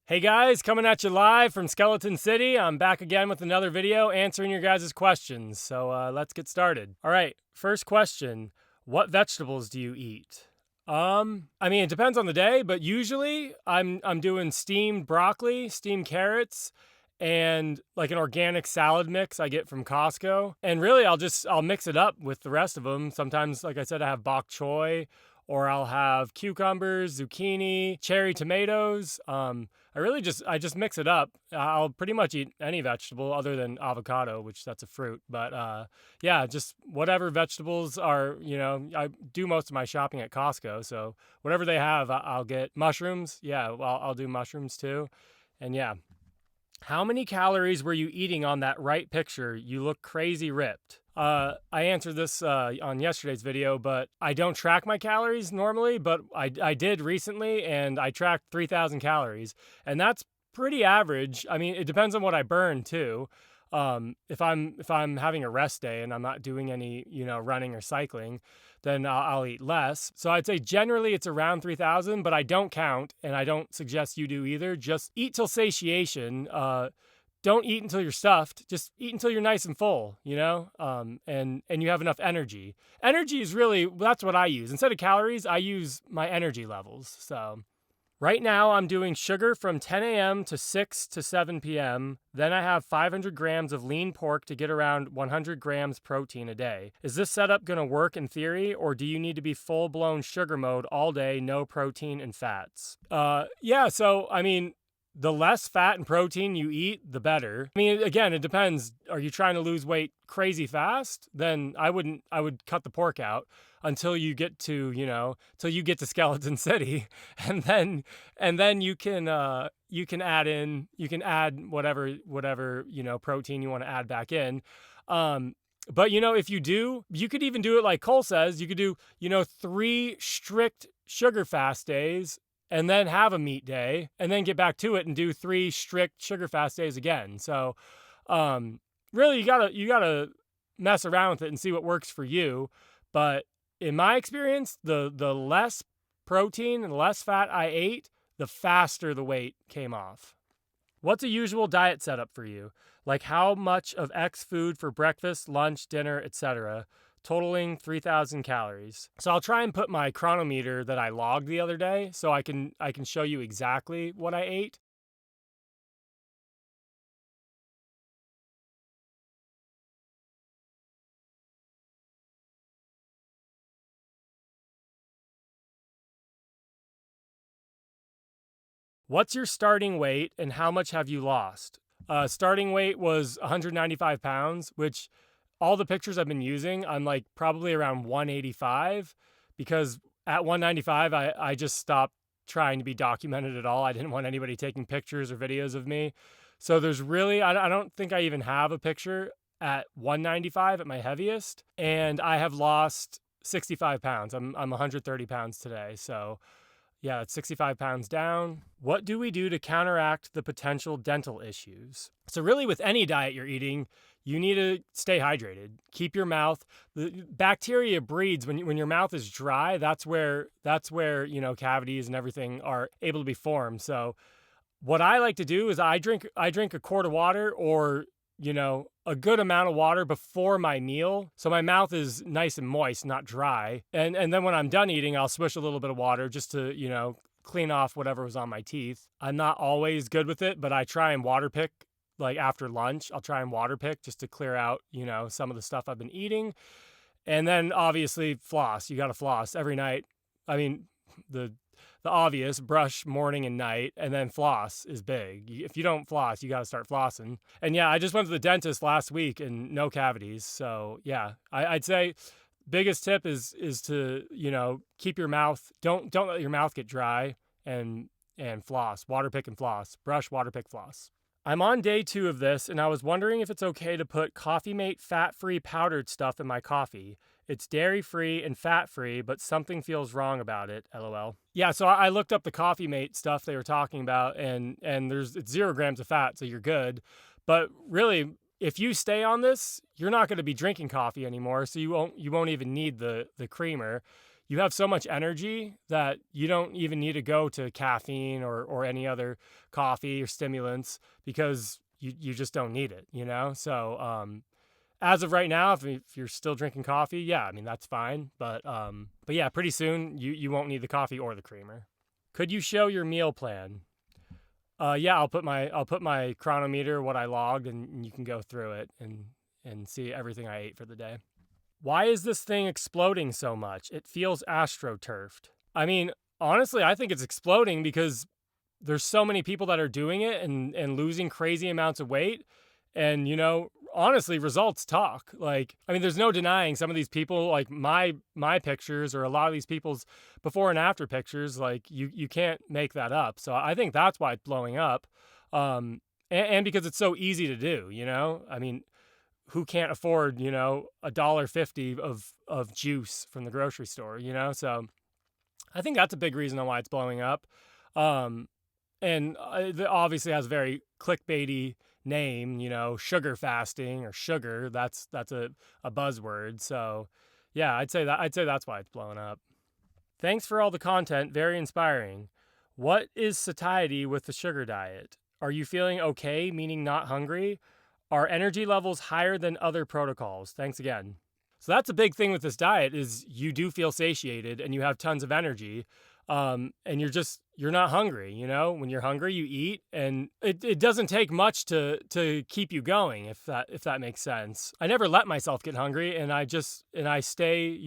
Hey guys, coming at you live from Skeleton City. I'm back again with another video answering your guys' questions. So let's get started. All right, first question. What vegetables do you eat? It depends on the day, but usually I'm doing steamed broccoli, steamed carrots, and like an organic salad mix I get from Costco. And really I'll mix it up with the rest of them. Sometimes, like I said, I have bok choy, or I'll have cucumbers, zucchini, cherry tomatoes. I just mix it up. I'll pretty much eat any vegetable other than avocado, which that's a fruit. But yeah, just whatever vegetables are, I do most of my shopping at Costco. So whatever they have, I'll get. Mushrooms. Yeah, well, I'll do mushrooms too. And yeah. How many calories were you eating on that right picture? You look crazy ripped. I answered this on yesterday's video, but I don't track my calories normally, but I did recently, and I tracked 3,000 calories, and that's pretty average. I mean, it depends on what I burn too. If I'm having a rest day and I'm not doing any, running or cycling, then I'll eat less. So I'd say generally it's around 3,000, but I don't count, and I don't suggest you do either. Just eat till satiation. Don't eat until you're stuffed. Just eat until you're nice and full, and you have enough energy. Energy is really, that's what I use. Instead of calories, I use my energy levels. So right now I'm doing sugar from 10 a.m. to 6 to 7 p.m. Then I have 500 grams of lean pork to get around 100 grams protein a day. Is this setup going to work in theory, or do you need to be full-blown sugar mode all day, no protein and fats? The less fat and protein you eat, the better. I mean, again, it depends. Are you trying to lose weight crazy fast? Then I would cut the pork out until you get to, till you get to Skeleton City. And then you can add whatever, protein you want to add back in. But if you could even do it like Cole says. You could do, 3 strict sugar fast days, and then have a meat day, and then get back to it and do 3 strict sugar fast days again. So really you gotta mess around with it and see what works for you. But in my experience, the less protein and the less fat I ate, the faster the weight came off. What's a usual diet setup for you? Like how much of X food for breakfast, lunch, dinner, etc., totaling 3,000 calories. So I'll try and put my chronometer that I logged the other day so I can show you exactly what I ate. What's your starting weight and how much have you lost? Starting weight was 195 pounds, which all the pictures I've been using, I'm like probably around 185, because at 195, I just stopped trying to be documented at all. I didn't want anybody taking pictures or videos of me. So there's really, I don't think I even have a picture at 195 at my heaviest. And I have lost 65 pounds. I'm 130 pounds today. So yeah, it's 65 pounds down. What do we do to counteract the potential dental issues? So really with any diet you're eating, you need to stay hydrated. Keep your mouth. The bacteria breeds when your mouth is dry. That's where cavities and everything are able to be formed. So what I like to do is I drink a quart of water, or a good amount of water before my meal, so my mouth is nice and moist, not dry. And then when I'm done eating, I'll swish a little bit of water just to clean off whatever was on my teeth. I'm not always good with it, but I try and water pick. Like after lunch, I'll try and water pick just to clear out, some of the stuff I've been eating. And then obviously floss. You got to floss every night. I mean, the obvious, brush morning and night, and then floss is big. If you don't floss, you got to start flossing. And yeah, I just went to the dentist last week and no cavities. So yeah, I'd say biggest tip is to, keep your mouth, don't let your mouth get dry, and floss, water pick and floss, brush, water pick, floss. I'm on day 2 of this, and I was wondering if it's okay to put Coffee Mate fat-free powdered stuff in my coffee. It's dairy-free and fat-free, but something feels wrong about it, LOL. Yeah, so I looked up the Coffee Mate stuff they were talking about, and it's 0 grams of fat, so you're good. But really, if you stay on this, you're not going to be drinking coffee anymore, so you won't even need the creamer. you have so much energy that you don't even need to go to caffeine or any other coffee or stimulants because you just don't need it, you know? So, as of right now, if you're still drinking coffee, yeah, I mean, that's fine. But yeah, pretty soon you won't need the coffee or the creamer. Could you show your meal plan? Yeah, I'll put my chronometer, what I logged, and you can go through it and see everything I ate for the day. Why is this thing exploding so much? It feels astroturfed. I mean, honestly, I think it's exploding because there's so many people that are doing it and losing crazy amounts of weight. And, honestly, results talk. Like, I mean, there's no denying some of these people, like my pictures or a lot of these people's before and after pictures, like you can't make that up. So I think that's why it's blowing up. And because it's so easy to do, I mean, who can't afford, $1.50 of juice from the grocery store, So I think that's a big reason on why it's blowing up. And it obviously has a very clickbaity name, sugar fasting or sugar. That's a buzzword. So yeah, I'd say that's why it's blowing up. Thanks for all the content. Very inspiring. What is satiety with the sugar diet? Are you feeling okay, meaning not hungry? Are energy levels higher than other protocols? Thanks again. So that's a big thing with this diet is you do feel satiated and you have tons of energy. And you're not hungry, when you're hungry, you eat, and it doesn't take much to keep you going. If that makes sense. I never let myself get hungry, and I stay,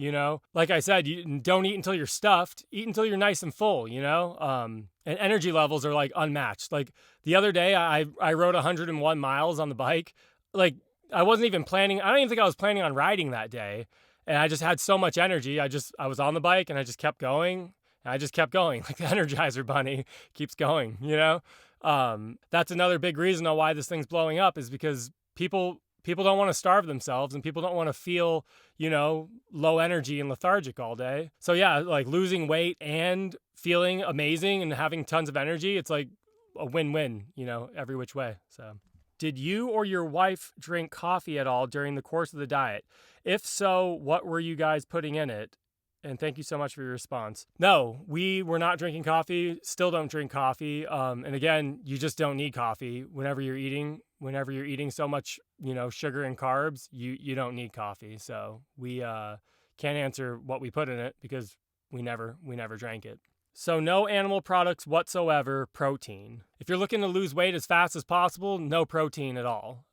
like I said, you don't eat until you're stuffed, eat until you're nice and full, and energy levels are like unmatched. Like the other day I rode 101 miles on the bike. Like I wasn't even planning. I don't even think I was planning on riding that day. And I just had so much energy. I was on the bike and I just kept going. I just kept going, like the Energizer Bunny keeps going, That's another big reason on why this thing's blowing up is because people don't want to starve themselves and people don't want to feel, low energy and lethargic all day. So yeah, like losing weight and feeling amazing and having tons of energy, it's like a win-win, every which way. So, did you or your wife drink coffee at all during the course of the diet? If so, what were you guys putting in it? And thank you so much for your response. No, we were not drinking coffee, still don't drink coffee. And again, you just don't need coffee whenever you're eating so much, sugar and carbs, you don't need coffee. So we can't answer what we put in it because we never drank it. So no animal products whatsoever, protein. If you're looking to lose weight as fast as possible, no protein at all.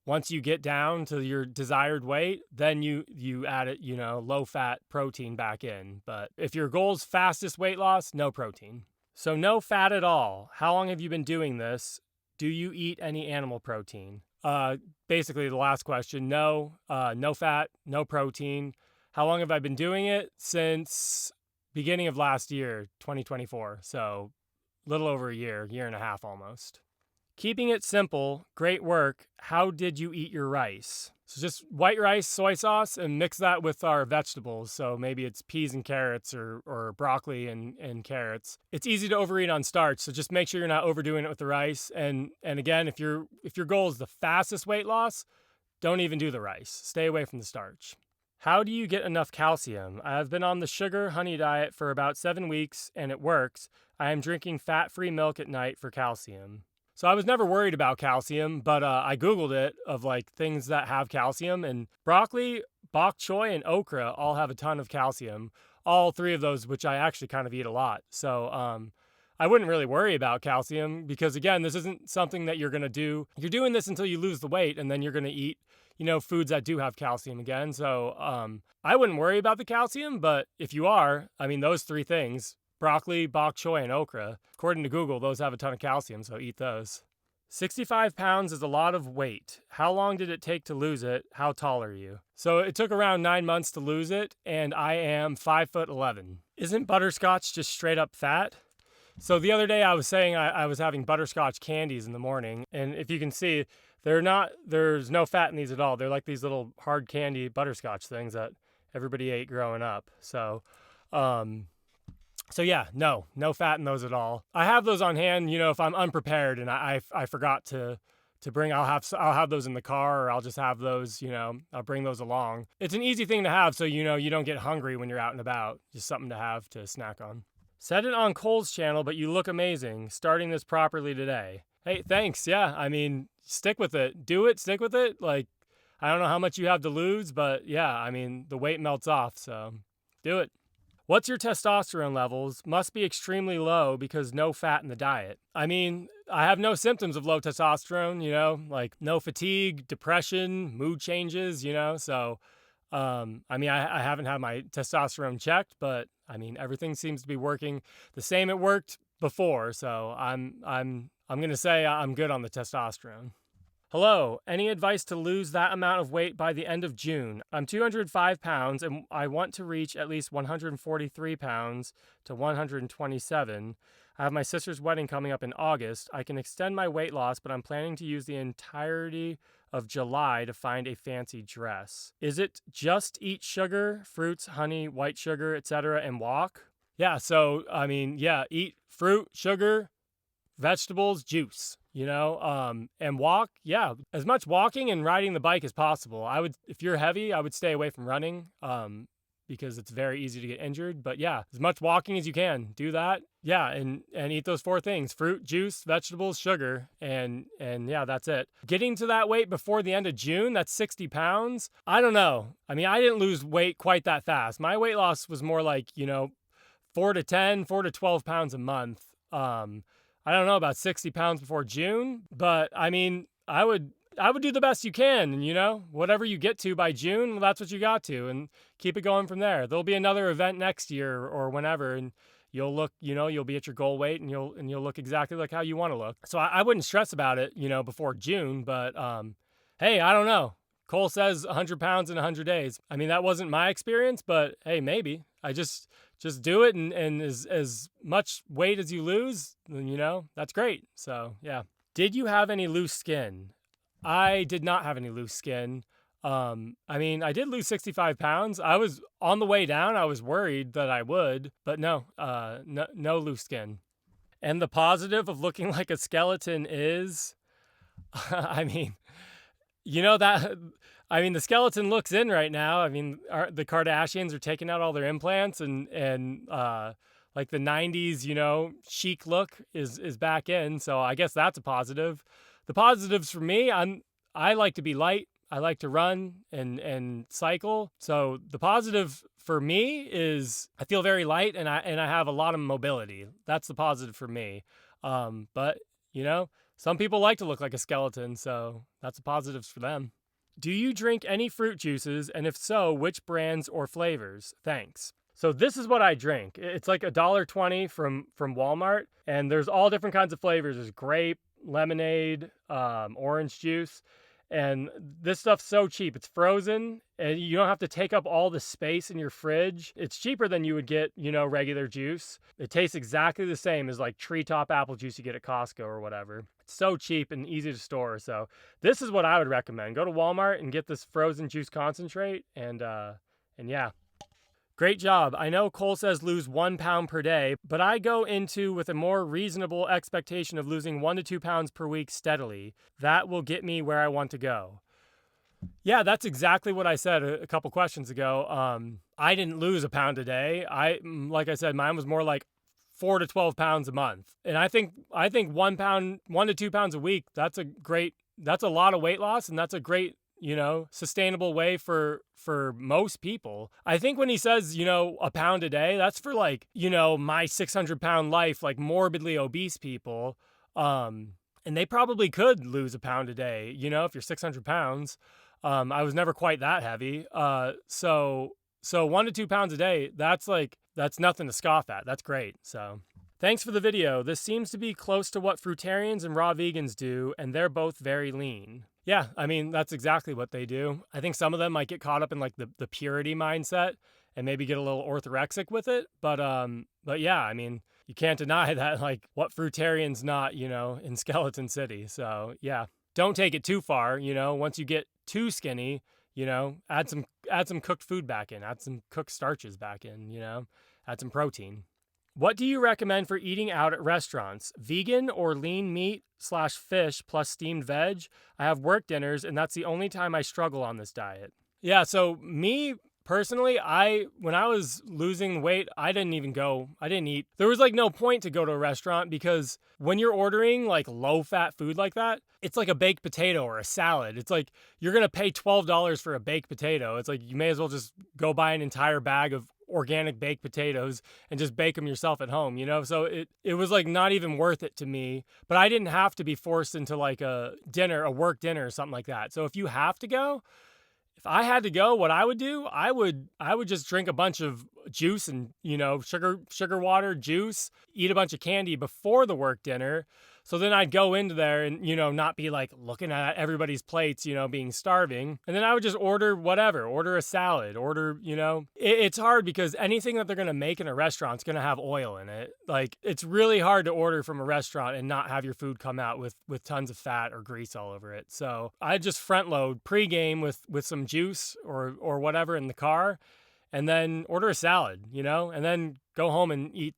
Once you get down to your desired weight, then you add it, low-fat protein back in. But if your goal's fastest weight loss, no protein. So no fat at all. How long have you been doing this? Do you eat any animal protein? Basically, the last question, no. No fat, no protein. How long have I been doing it? Since beginning of last year, 2024. So a little over a year and a half almost. Keeping it simple, great work. How did you eat your rice? So just white rice, soy sauce, and mix that with our vegetables. So maybe it's peas and carrots or broccoli and carrots. It's easy to overeat on starch, so just make sure you're not overdoing it with the rice. And again, if your goal is the fastest weight loss, don't even do the rice. Stay away from the starch. How do you get enough calcium? I have been on the sugar honey diet for about 7 weeks, and it works. I am drinking fat-free milk at night for calcium. So I was never worried about calcium, but I Googled it of like things that have calcium, and broccoli, bok choy, and okra all have a ton of calcium. All three of those, which I actually kind of eat a lot. So I wouldn't really worry about calcium because again, this isn't something that you're going to do. You're doing this until you lose the weight, and then you're going to eat, foods that do have calcium again. So I wouldn't worry about the calcium, but if you are, I mean, those three things, broccoli, bok choy, and okra. According to Google, those have a ton of calcium, so eat those. 65 pounds is a lot of weight. How long did it take to lose it? How tall are you? So it took around 9 months to lose it, and I am 5'11". Isn't butterscotch just straight up fat? So the other day I was saying I was having butterscotch candies in the morning, and if you can see, there's no fat in these at all. They're like these little hard candy butterscotch things that everybody ate growing up. So yeah, no fat in those at all. I have those on hand, if I'm unprepared and I forgot to bring. I'll have those in the car, or I'll just have those, I'll bring those along. It's an easy thing to have, so you don't get hungry when you're out and about. Just something to have to snack on. Said it on Cole's channel, but you look amazing. Starting this properly today. Hey, thanks. Yeah, I mean, stick with it. Do it. Stick with it. Like, I don't know how much you have to lose, but yeah, I mean, the weight melts off, so do it. What's your testosterone levels? Must be extremely low because no fat in the diet. I mean, I have no symptoms of low testosterone, like no fatigue, depression, mood changes, so I mean, I haven't had my testosterone checked, but I mean, everything seems to be working the same it worked before, so I'm going to say I'm good on the testosterone. Hello, any advice to lose that amount of weight by the end of June? I'm 205 pounds and I want to reach at least 143 pounds to 127. I have my sister's wedding coming up in August. I can extend my weight loss, but I'm planning to use the entirety of July to find a fancy dress. Is it just eat sugar, fruits, honey, white sugar, etc., and walk? Yeah, so, I mean, eat fruit, sugar, vegetables, juice, and walk. Yeah, as much walking and riding the bike as possible. If you're heavy, I would stay away from running, because it's very easy to get injured. But yeah, as much walking as you can. Do that. Yeah, and eat those 4 things: fruit, juice, vegetables, sugar, and yeah, that's it. Getting to that weight before the end of June, that's 60 pounds. I don't know. I mean, I didn't lose weight quite that fast. My weight loss was more like, 4 to 12 pounds a month. I don't know about 60 pounds before June, but I mean, I would do the best you can, and whatever you get to by June, well, that's what you got to, and keep it going from there. There'll be another event next year or whenever, and you'll look, you'll be at your goal weight, and you'll look exactly like how you want to look. So I wouldn't stress about it, before June, but hey, I don't know. Cole says 100 pounds in 100 days. I mean, that wasn't my experience, but hey, maybe. I just do it, and as much weight as you lose, then, that's great. So, yeah. Did you have any loose skin? I did not have any loose skin. I mean, I did lose 65 pounds. I was on the way down. I was worried that I would, but no loose skin. And the positive of looking like a skeleton is, I mean, the skeleton looks in right now. I mean, the Kardashians are taking out all their implants, and like the 90s, chic look is back in. So I guess that's a positive. The positives for me, I like to be light. I like to run and cycle. So the positive for me is I feel very light, and I have a lot of mobility. That's the positive for me. But some people like to look like a skeleton, so that's the positives for them. Do you drink any fruit juices, and if so, which brands or flavors? Thanks. So this is what I drink. It's like $1.20 from Walmart, and there's all different kinds of flavors. There's grape, lemonade, orange juice, and this stuff's so cheap. It's frozen, and you don't have to take up all the space in your fridge. It's cheaper than you would get, regular juice. It tastes exactly the same as like treetop apple juice you get at Costco or whatever. It's so cheap and easy to store. So this is what I would recommend. Go to Walmart and get this frozen juice concentrate, and yeah. Great job. I know Cole says lose 1 pound per day, but I go into with a more reasonable expectation of losing 1 to 2 pounds per week steadily. That will get me where I want to go. Yeah, that's exactly what I said a couple questions ago. I didn't lose a pound a day. Like I said, mine was more like 4 to 12 pounds a month. And I think 1 to 2 pounds a week, that's a lot of weight loss, and that's a great, sustainable way for most people. I think when he says, a pound a day, that's for like, my 600-pound life, like morbidly obese people. And they probably could lose a pound a day, if you're 600 pounds. I was never quite that heavy. So 1 to 2 pounds a day, that's nothing to scoff at. That's great. So thanks for the video. This seems to be close to what fruitarians and raw vegans do, and they're both very lean. Yeah, I mean, that's exactly what they do. I think some of them might get caught up in like the purity mindset and maybe get a little orthorexic with it. But yeah, I mean, you can't deny that, like, what fruitarian's not, in Skeleton City. So yeah, don't take it too far. Once you get too skinny, add some cooked food back in, add some cooked starches back in, add some protein. What do you recommend for eating out at restaurants? Vegan or lean meat / fish plus steamed veg? I have work dinners, and that's the only time I struggle on this diet. Yeah, so me personally, when I was losing weight, I didn't eat. There was like no point to go to a restaurant because when you're ordering like low fat food like that, it's like a baked potato or a salad. It's like you're going to pay $12 for a baked potato. It's like you may as well just go buy an entire bag of organic baked potatoes and just bake them yourself at home, you know? So it was like not even worth it to me, but I didn't have to be forced into like a work dinner or something like that. So if you have to go, if I had to go, what I would do, I would just drink a bunch of juice and, sugar water, juice, eat a bunch of candy before the work dinner. So then I'd go into there and, not be like looking at everybody's plates, being starving. And then I would just order a salad, it's hard because anything that they're going to make in a restaurant is going to have oil in it. Like it's really hard to order from a restaurant and not have your food come out with tons of fat or grease all over it. So I just front load pregame with some juice or whatever in the car, and then order a salad, and then go home and eat,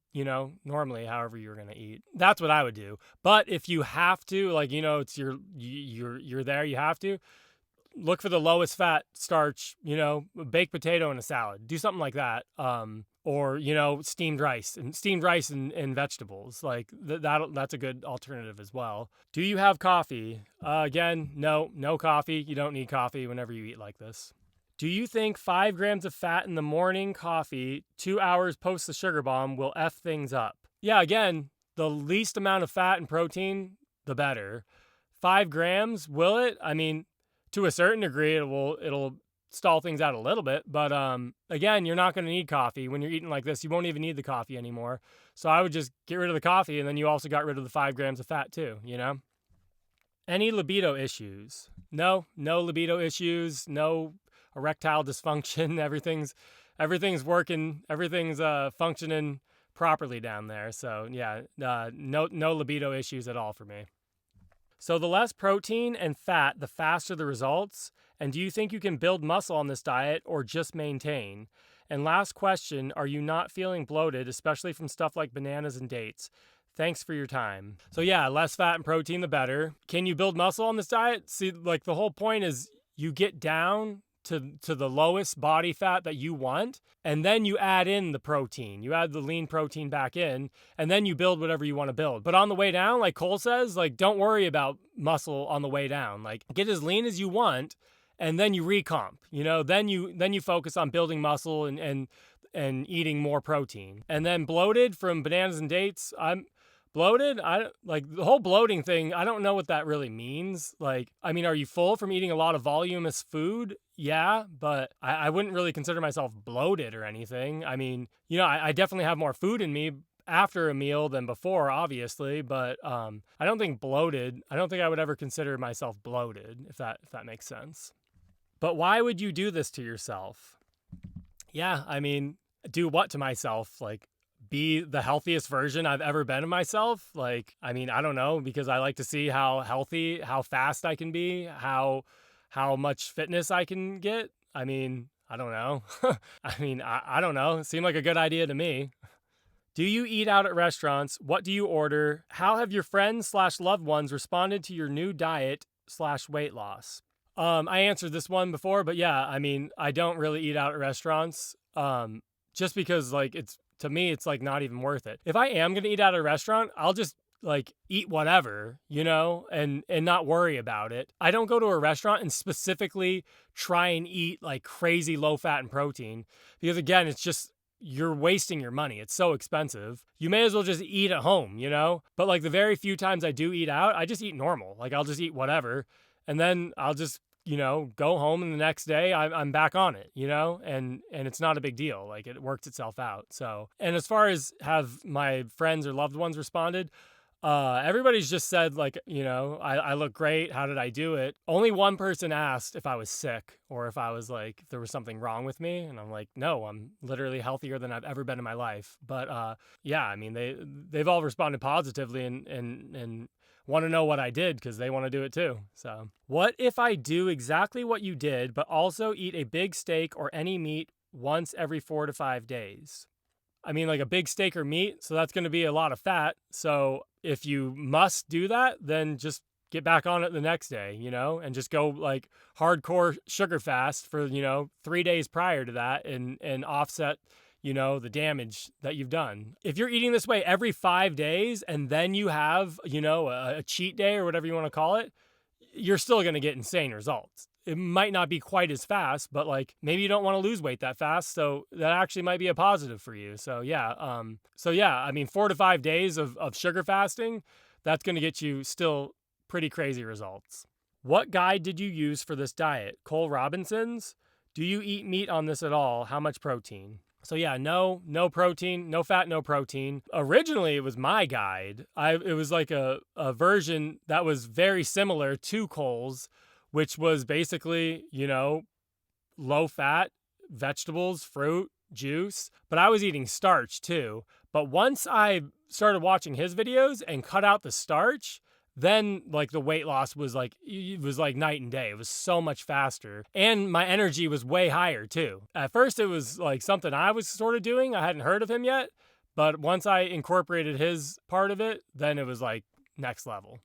normally however you're going to eat. That's what I would do. But if you have to, like, it's you're there, you have to look for the lowest fat starch, a baked potato and a salad. Do something like that. Or, steamed rice and vegetables. Like that's a good alternative as well. Do you have coffee? Again, no coffee. You don't need coffee whenever you eat like this. Do you think 5 grams of fat in the morning coffee, 2 hours post the sugar bomb, will F things up? Yeah, again, the least amount of fat and protein, the better. 5 grams, will it? I mean, to a certain degree, it'll stall things out a little bit. But again, you're not going to need coffee. When you're eating like this, you won't even need the coffee anymore. So I would just get rid of the coffee, and then you also got rid of the 5 grams of fat too, Any libido issues? No libido issues, no erectile dysfunction. Everything's working, everything's functioning properly down there. So yeah, no libido issues at all for me. So the less protein and fat, the faster the results. And do you think you can build muscle on this diet or just maintain? And last question, are you not feeling bloated, especially from stuff like bananas and dates? Thanks for your time. So yeah, less fat and protein, the better. Can you build muscle on this diet? See, like the whole point is you get down to the lowest body fat that you want, and then you add in the protein. You add the lean protein back in, and then you build whatever you want to build. But on the way down, like Cole says, like don't worry about muscle on the way down. Like get as lean as you want, and then you recomp. Then you focus on building muscle and eating more protein. And then bloated from bananas and dates, I'm bloated. I like the whole bloating thing. I don't know what that really means. Like, I mean, are you full from eating a lot of voluminous food? Yeah, but I wouldn't really consider myself bloated or anything. I mean, I definitely have more food in me after a meal than before, obviously, but I don't think bloated. I don't think I would ever consider myself bloated, if that makes sense. But why would you do this to yourself? Yeah, I mean, do what to myself? Like, be the healthiest version I've ever been of myself? Like, I mean, I don't know, because I like to see how healthy, how fast I can be, how much fitness I can get. I mean, I don't know. I don't know. It seemed like a good idea to me. Do you eat out at restaurants? What do you order? How have your friends / loved ones responded to your new diet / weight loss? I answered this one before, but yeah, I mean, I don't really eat out at restaurants, just because like to me, it's like not even worth it. If I am going to eat out at a restaurant, I'll just like eat whatever, and not worry about it. I don't go to a restaurant and specifically try and eat like crazy low fat and protein because again, it's just, you're wasting your money. It's so expensive. You may as well just eat at home, But like the very few times I do eat out, I just eat normal. Like I'll just eat whatever. And then I'll just, go home and the next day I'm back on it, and it's not a big deal. Like it works itself out. So, and as far as have my friends or loved ones responded, everybody's just said like, I look great. How did I do it? Only one person asked if I was sick or if I was like, if there was something wrong with me. And I'm like, no, I'm literally healthier than I've ever been in my life. But, yeah, I mean, they've all responded positively and want to know what I did because they want to do it too. So, what if I do exactly what you did, but also eat a big steak or any meat once every 4 to 5 days? I mean, like a big steak or meat, so that's going to be a lot of fat. So if you must do that, then just get back on it the next day, and just go like hardcore sugar fast for, 3 days prior to that, and offset, the damage that you've done. If you're eating this way every 5 days and then you have, a cheat day or whatever you want to call it, you're still going to get insane results. It might not be quite as fast, but like maybe you don't want to lose weight that fast. So that actually might be a positive for you. So yeah. I mean, 4 to 5 days of sugar fasting, that's going to get you still pretty crazy results. What guide did you use for this diet? Cole Robinson's? Do you eat meat on this at all? How much protein? So yeah, no protein, no fat, no protein. Originally, it was my guide. It was like a version that was very similar to Cole's, which was basically, low fat, vegetables, fruit, juice. But I was eating starch too. But once I started watching his videos and cut out the starch, then like the weight loss was like, it was like night and day. It was so much faster. And my energy was way higher too. At first it was like something I was sort of doing. I hadn't heard of him yet. But once I incorporated his part of it, then it was like next level.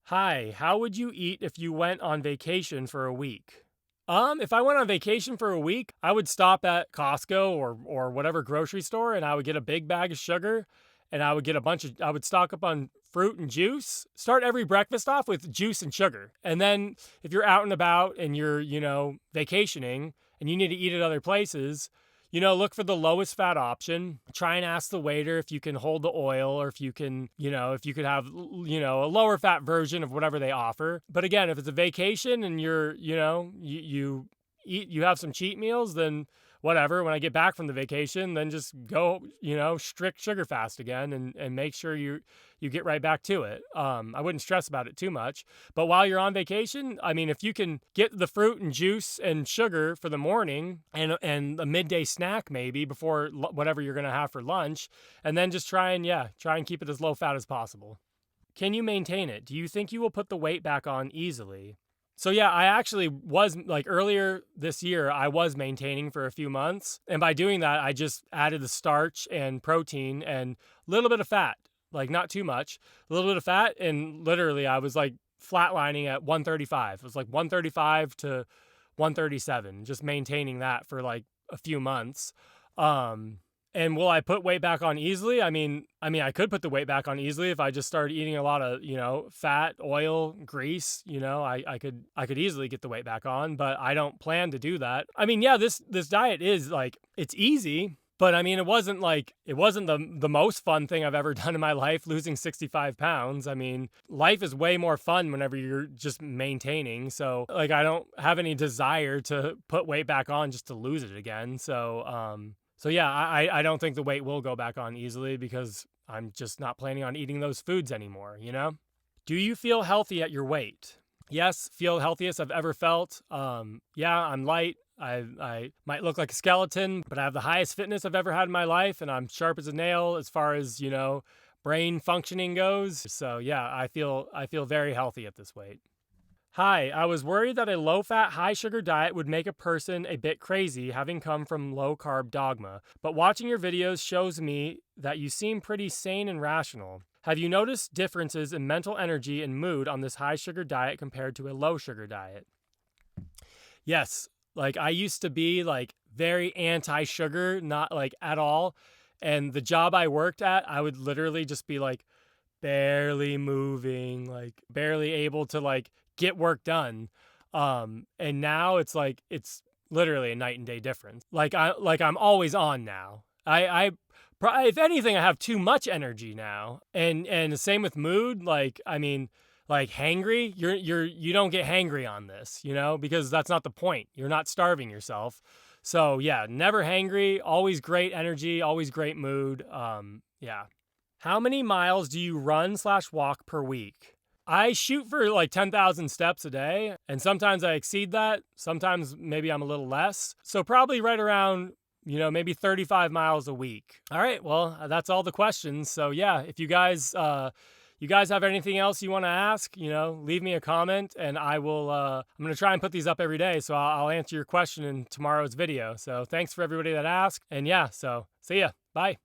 Hi, how would you eat if you went on vacation for a week? If I went on vacation for a week, I would stop at Costco or whatever grocery store, and I would get a big bag of sugar, and I would get I would stock up on fruit and juice. Start every breakfast off with juice and sugar. And then if you're out and about and you're, vacationing and you need to eat at other places, look for the lowest fat option. Try and ask the waiter if you can hold the oil, or if you can, if you could have, a lower fat version of whatever they offer. But again, if it's a vacation and you're, you have some cheat meals, then whatever. When I get back from the vacation, then just go, strict sugar fast again, and make sure you get right back to it. I wouldn't stress about it too much. But while you're on vacation, I mean, if you can get the fruit and juice and sugar for the morning and a midday snack maybe before whatever you're going to have for lunch, and then just try and keep it as low fat as possible. Can you maintain it? Do you think you will put the weight back on easily? So yeah, I actually was, like, earlier this year, I was maintaining for a few months. And by doing that, I just added the starch and protein and a little bit of fat, like not too much, a little bit of fat. And literally I was like flatlining at 135. It was like 135 to 137, just maintaining that for like a few months. And will I put weight back on easily? I mean, I could put the weight back on easily if I just started eating a lot of, fat, oil, grease. I could easily get the weight back on, but I don't plan to do that. I mean, yeah, this diet is like, it's easy, but I mean, it wasn't the most fun thing I've ever done in my life, losing 65 pounds. I mean, life is way more fun whenever you're just maintaining. So like, I don't have any desire to put weight back on just to lose it again. So yeah, I don't think the weight will go back on easily because I'm just not planning on eating those foods anymore, Do you feel healthy at your weight? Yes, feel healthiest I've ever felt. Yeah, I'm light. I might look like a skeleton, but I have the highest fitness I've ever had in my life, and I'm sharp as a nail as far as, brain functioning goes. So yeah, I feel very healthy at this weight. Hi, I was worried that a low-fat, high-sugar diet would make a person a bit crazy, having come from low-carb dogma, but watching your videos shows me that you seem pretty sane and rational. Have you noticed differences in mental energy and mood on this high-sugar diet compared to a low-sugar diet? Yes, like I used to be like very anti-sugar, not like at all, and the job I worked at, I would literally just be like barely moving, like barely able to like get work done. And now it's like, it's literally a night and day difference. I'm always on now. If anything, I have too much energy now. And the same with mood. Like, I mean, like hangry, you don't get hangry on this, because that's not the point. You're not starving yourself. So yeah, never hangry, always great energy, always great mood. Yeah. How many miles do you run/walk per week? I shoot for like 10,000 steps a day, and sometimes I exceed that. Sometimes maybe I'm a little less. So probably right around, maybe 35 miles a week. All right, well, that's all the questions. So yeah, if you guys have anything else you want to ask, leave me a comment, and I will, I'm going to try and put these up every day. So I'll answer your question in tomorrow's video. So thanks for everybody that asked. And yeah, so see ya. Bye.